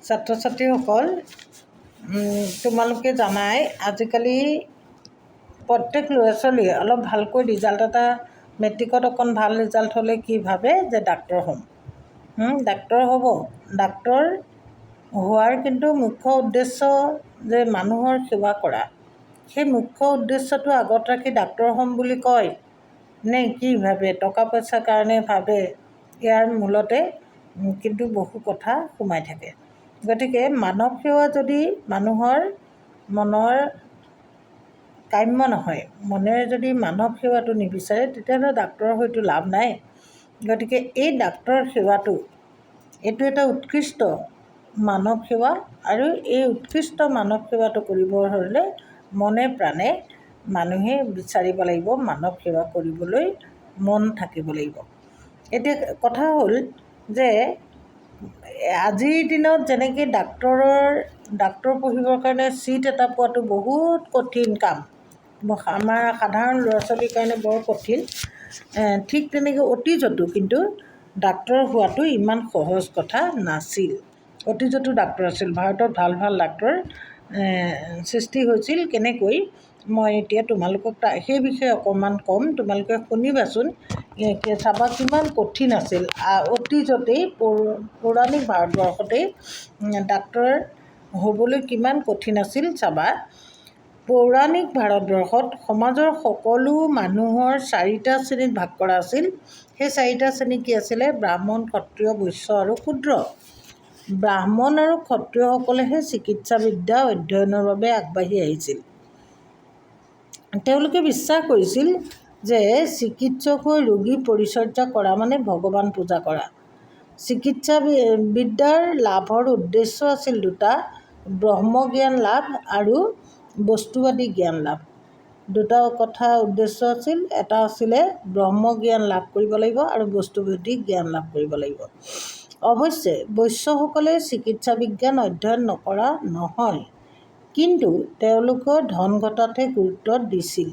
ছাত্ৰ ছাত্ৰীসকল, তোমালোকে জানাই আজিকালি প্ৰত্যেক ল'ৰা ছোৱালীয়ে অলপ ভালকৈ ৰিজাল্ট এটা মেট্ৰিকত অকণ ভাল ৰিজাল্ট হ'লে কি ভাবে যে ডাক্তৰ হ'ম, ডাক্তৰ হ'ব। ডাক্তৰ হোৱাৰ কিন্তু মুখ্য উদ্দেশ্য যে মানুহৰ সেৱা কৰা, সেই মুখ্য উদ্দেশ্যটো আগত ৰাখি ডাক্তৰ হ'ম বুলি কয় নে কি ভাবে, টকা পইচাৰ কাৰণে ভাবে? ইয়াৰ মূলতে কিন্তু বহু কথা সোমাই থাকে। গতিকে মানৱ সেৱা যদি মানুহৰ মনৰ কাম্য নহয়, মনেৰে যদি মানৱ সেৱাটো নিবিচাৰে, তেতিয়াহ'লে ডাক্তৰ হয়তো লাভ নাই। গতিকে এই ডাক্তৰ সেৱাটো এইটো এটা উৎকৃষ্ট মানৱ সেৱা, আৰু এই উৎকৃষ্ট মানৱ সেৱাটো কৰিবৰ হ'লে মনে প্ৰাণে মানুহে বিচাৰিব লাগিব, মানৱ সেৱা কৰিবলৈ মন থাকিব লাগিব। এতিয়া কথা হ'ল যে আজিৰ দিনত যেনেকৈ ডাক্তৰ পঢ়িবৰ কাৰণে চিট এটা পোৱাটো বহুত কঠিন কাম, আমাৰ সাধাৰণ ল'ৰা ছোৱালীৰ কাৰণে বৰ কঠিন, ঠিক তেনেকৈ অতীজতো কিন্তু ডাক্তৰ হোৱাটো ইমান সহজ কথা নাছিল। অতীজতো ডাক্তৰ আছিল, ভাৰতত ভাল ভাল ডাক্তৰ সৃষ্টি হৈছিল। কেনেকৈ, মই এতিয়া তোমালোকক সেই বিষয়ে অকণমান ক'ম, তোমালোকে শুনিবাচোন, চাবা কিমান কঠিন আছিল। অতীজতেই পৌৰাণিক ভাৰতবৰ্ষতেই ডাক্তৰ হ'বলৈ কিমান কঠিন আছিল চাবা। পৌৰাণিক ভাৰতবৰ্ষত সমাজৰ সকলো মানুহৰ 4টা শ্ৰেণীত ভাগ কৰা আছিল। সেই 4টা শ্ৰেণী কি আছিলে? ব্ৰাহ্মণ, ক্ষত্ৰিয়, বৈশ্য আৰু শূদ্ৰ। ব্ৰাহ্মণ আৰু ক্ষত্ৰিয়সকলেহে চিকিৎসা বিদ্যা অধ্যয়নৰ বাবে আগবাঢ়ি আহিছিল। তেওঁলোকে বিশ্বাস কৰিছিল যে চিকিৎসক হৈ ৰোগী পৰিচৰ্যা কৰা মানে ভগৱান পূজা কৰা। চিকিৎসা বিদ্যাৰ লাভৰ উদ্দেশ্য আছিল 2টা, ব্ৰহ্মজ্ঞান লাভ আৰু বস্তুবাদী জ্ঞান লাভ। 2টা কথা উদ্দেশ্য আছিল, এটা আছিলে ব্ৰহ্মজ্ঞান লাভ কৰিব লাগিব আৰু বস্তুবাদী জ্ঞান লাভ কৰিব লাগিব। অৱশ্যে বৈশ্যসকলে চিকিৎসা বিজ্ঞান অধ্যয়ন নকৰা নহয়, কিন্তু তেওঁলোকৰ ধন ঘটাতহে গুৰুত্ব দিছিল।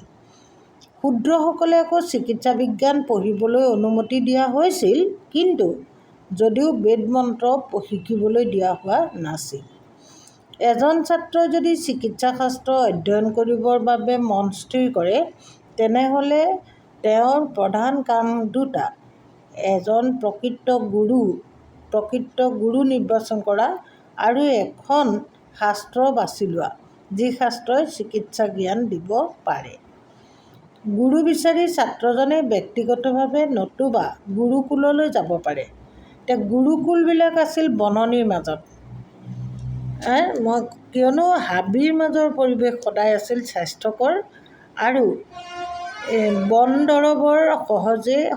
শূদ্ৰসকলে আকৌ চিকিৎসা বিজ্ঞান পঢ়িবলৈ অনুমতি দিয়া হৈছিল, কিন্তু যদিও বেদ মন্ত্ৰ শিকিবলৈ দিয়া হোৱা নাছিল। এজন ছাত্ৰই যদি চিকিৎসা শাস্ত্ৰ অধ্যয়ন কৰিবৰ বাবে মন স্থিৰ কৰে, তেনেহ'লে তেওঁৰ প্ৰধান কাম 2টা, এজন প্ৰকৃত গুৰু নিৰ্বাচন কৰা আৰু এখন শাস্ত্ৰ বাছি লোৱা, যি শাস্ত্ৰই চিকিৎসা জ্ঞান দিব পাৰে। গুৰু বিচাৰি ছাত্ৰজনে ব্যক্তিগতভাৱে নতুবা গুৰুকুললৈ যাব পাৰে। এতিয়া গুৰুকুলবিলাক আছিল বননিৰ মাজত, কিয়নো হাবিৰ মাজৰ পৰিৱেশ সদায় আছিল স্বাস্থ্যকৰ আৰু বন দৰৱৰ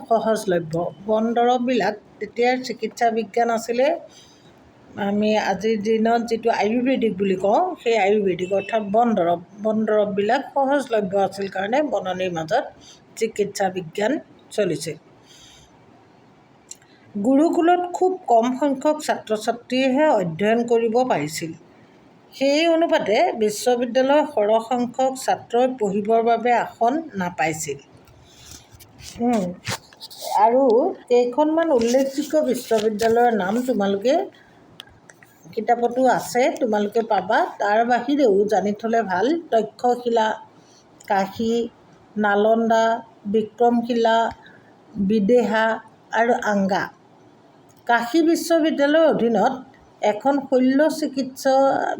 সহজলভ্য। বন দৰৱবিলাক, তেতিয়াৰ চিকিৎসা বিজ্ঞান আছিলে আমি আজিৰ দিনত যিটো আয়ুৰ্বেদিক বুলি কওঁ, সেই আয়ুৰ্বেদিক অৰ্থাৎ বন দৰৱবিলাক সহজলভ্য আছিল কাৰণে বননিৰ মাজত চিকিৎসা বিজ্ঞান চলিছিল। গুৰুকুলত খুব কম সংখ্যক ছাত্ৰ ছাত্ৰীয়েহে অধ্যয়ন কৰিব পাৰিছিল। সেই অনুপাতে বিশ্ববিদ্যালয়ৰ সৰহ সংখ্যক ছাত্ৰই পঢ়িবৰ বাবে আসন নাপাইছিল। আৰু কেইখনমান উল্লেখযোগ্য বিশ্ববিদ্যালয়ৰ নাম তোমালোকে কিতাপতো আছে, তোমালোকে পাবা। তাৰ বাহিৰেও জানি থ'লে ভাল, তক্ষশিলা, কাশী, নালন্দা, বিক্ৰমশিলা, বিদেহা আৰু আংগা। কাশী বিশ্ববিদ্যালয়ৰ অধীনত এখন শল্য চিকিৎসা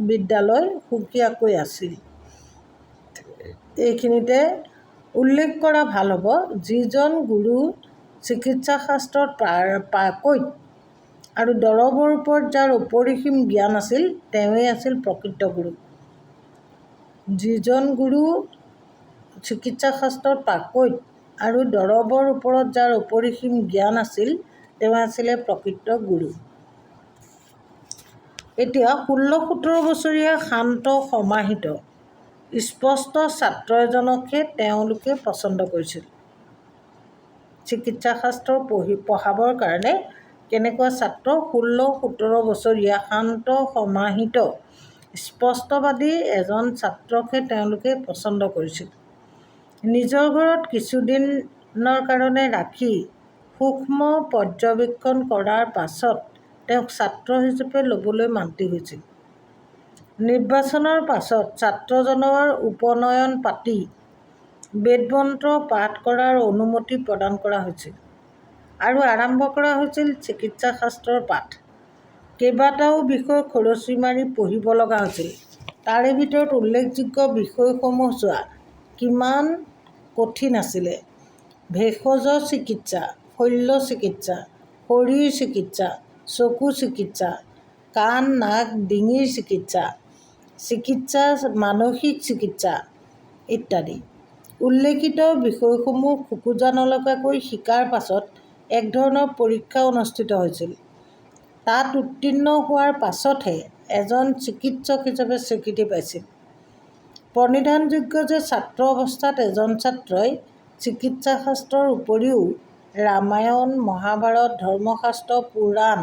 বিদ্যালয় সুকীয়াকৈ আছিল। এইখিনিতে উল্লেখ কৰা ভাল হ'ব, যিজন গুৰু চিকিৎসা শাস্ত্ৰত পাকৈত আৰু দৰৱৰ ওপৰত যাৰ অপৰিসীম জ্ঞান আছিল, তেওঁৱেই আছিল প্ৰকৃত গুৰু। যিজন গুৰু চিকিৎসা শাস্ত্ৰত পাকৈত আৰু দৰৱৰ ওপৰত যাৰ অপৰিসীম জ্ঞান আছিল, তেওঁ আছিলে প্ৰকৃত গুৰু। এতিয়া 16-17 বছৰীয়া শান্ত সমাহিত স্পষ্ট ছাত্ৰ এজনকহে তেওঁলোকে পচন্দ কৰিছিল। চিকিৎসা শাস্ত্ৰ পঢ়াবৰ কাৰণে কেনেকুৱা ছাত্ৰ? 16-17 বছৰীয়া শান্ত সমাহিত স্পষ্টবাদী এজন ছাত্ৰকহে তেওঁলোকে পচন্দ কৰিছিল। নিজৰ ঘৰত কিছুদিনৰ কাৰণে ৰাখি সূক্ষ্ম পৰ্যবেক্ষণ কৰাৰ পাছত তেওঁক ছাত্ৰ হিচাপে ল'বলৈ মান্তি হৈছিল। নিৰ্বাচনৰ পাছত ছাত্ৰজনৰ উপনয়ন পাতি বেদমন্ত্ৰ পাঠ কৰাৰ অনুমতি প্ৰদান কৰা হৈছিল আৰু আৰম্ভ কৰা হৈছিল চিকিৎসা শাস্ত্ৰৰ পাঠ। কেইবাটাও বিষয় খৰচি মাৰি পঢ়িব লগা হৈছিল। তাৰে ভিতৰত উল্লেখযোগ্য বিষয়সমূহ চোৱা কিমান কঠিন আছিলে: ভেষজ চিকিৎসা, শল্য চিকিৎসা, শৰীৰ চিকিৎসা, চকু চিকিৎসা, কাণ নাক ডিঙিৰ চিকিৎসা, চিকিৎসা মানসিক চিকিৎসা ইত্যাদি। উল্লেখিত বিষয়সমূহ খোকোজা নলগাকৈ শিকাৰ পাছত এক ধৰণৰ পৰীক্ষা অনুষ্ঠিত হৈছিল। তাত উত্তীৰ্ণ হোৱাৰ পাছতহে এজন চিকিৎসক হিচাপে স্বীকৃতি পাইছিল। প্ৰণিধানযোগ্য যে ছাত্ৰ অৱস্থাত এজন ছাত্ৰই চিকিৎসা শাস্ত্ৰৰ উপৰিও ৰামায়ণ, মহাভাৰত, ধৰ্মশাস্ত্ৰ, পুৰাণ,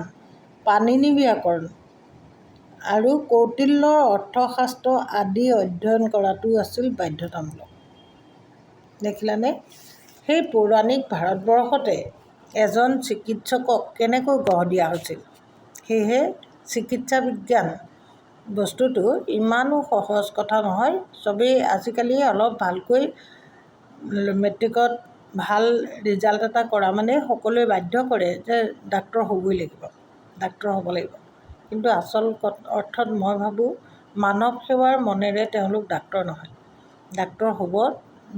পাণিনি ব্যাকৰণ আৰু কৌটিল্যৰ অৰ্থশাস্ত্ৰ আদি অধ্যয়ন কৰাটো আছিল বাধ্যতামূলক। দেখিলানে? সেই পৌৰাণিক ভাৰতবৰ্ষতে এজন চিকিৎসকক কেনেকৈ গঢ় দিয়া হৈছিল। সেয়েহে চিকিৎসা বিজ্ঞান বস্তুটো ইমানো সহজ কথা নহয়। চবেই আজিকালি অলপ ভালকৈ মেট্ৰিকত ভাল ৰিজাল্ট এটা কৰা মানে সকলোৱে বাধ্য কৰে যে ডাক্তৰ হ'বই লাগিব, ডাক্তৰ হ'ব লাগিব। কিন্তু আচল অৰ্থত মই ভাবোঁ মানৱ সেৱাৰ মনেৰে তেওঁলোক ডাক্তৰ নহয়, ডাক্তৰ হ'ব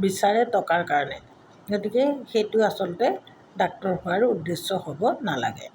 বিচাৰে টকাৰ কাৰণে। গতিকে সেইটো আচলতে ডাক্তৰ হোৱাৰ উদ্দেশ্য হ'ব নালাগে।